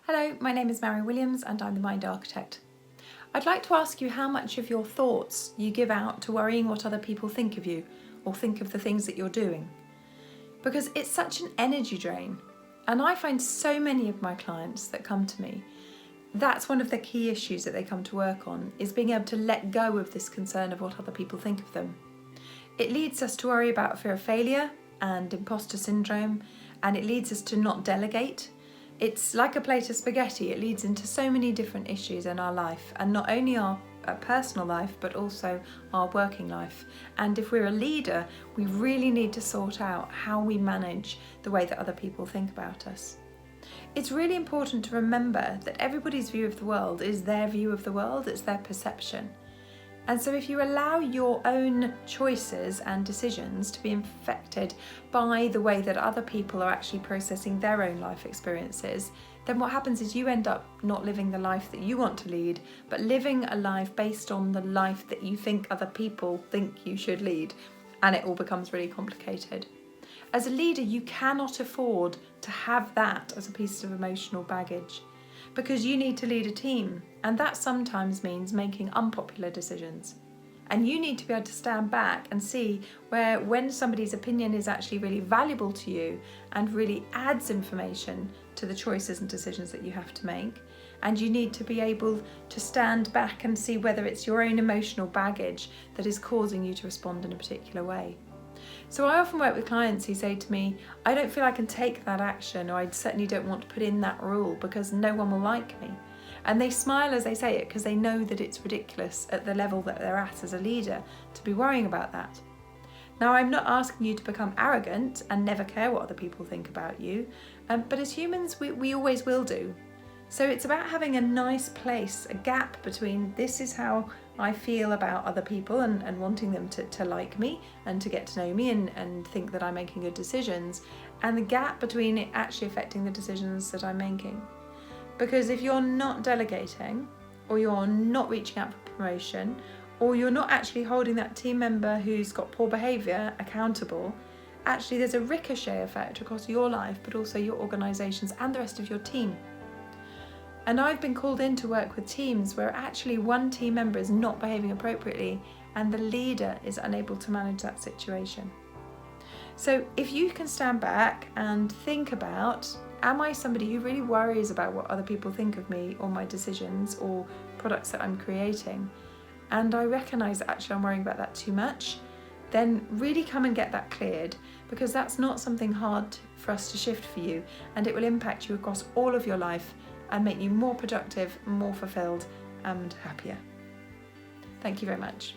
Hello, my name is Mary Williams and I'm the Mind Architect. I'd like to ask you how much of your thoughts you give out to worrying what other people think of you or think of the things that you're doing. Because it's such an energy drain. And I find so many of my clients that come to me, that's one of the key issues that they come to work on, is being able to let go of this concern of what other people think of them. It leads us to worry about fear of failure and imposter syndrome, and it leads us to not delegate. It's like a plate of spaghetti. It leads into so many different issues in our life, and not only our personal life but also our working life. And if we're a leader, we really need to sort out how we manage the way that other people think about us. It's really important to remember that everybody's view of the world is their view of the world, it's their perception. And so if you allow your own choices and decisions to be affected by the way that other people are actually processing their own life experiences, then what happens is you end up not living the life that you want to lead, but living a life based on the life that you think other people think you should lead. And it all becomes really complicated. As a leader, you cannot afford to have that as a piece of emotional baggage, because you need to lead a team, and that sometimes means making unpopular decisions. And you need to be able to stand back and see when somebody's opinion is actually really valuable to you and really adds information to the choices and decisions that you have to make. And you need to be able to stand back and see whether it's your own emotional baggage that is causing you to respond in a particular way. So I often work with clients who say to me, I don't feel I can take that action, or I certainly don't want to put in that rule because no one will like me. And they smile as they say it because they know that it's ridiculous at the level that they're at as a leader to be worrying about that. Now, I'm not asking you to become arrogant and never care what other people think about you, but as humans, we always will do. So it's about having a nice place, a gap between this is how I feel about other people and wanting them to like me and to get to know me and think that I'm making good decisions, and the gap between it actually affecting the decisions that I'm making. Because if you're not delegating, or you're not reaching out for promotion, or you're not actually holding that team member who's got poor behaviour accountable, actually there's a ricochet effect across your life, but also your organisations and the rest of your team. And I've been called in to work with teams where actually one team member is not behaving appropriately and the leader is unable to manage that situation. So if you can stand back and think about, am I somebody who really worries about what other people think of me or my decisions or products that I'm creating, and I recognise that actually I'm worrying about that too much, then really come and get that cleared, because that's not something hard for us to shift for you, and it will impact you across all of your life and make you more productive, more fulfilled and happier. Thank you very much.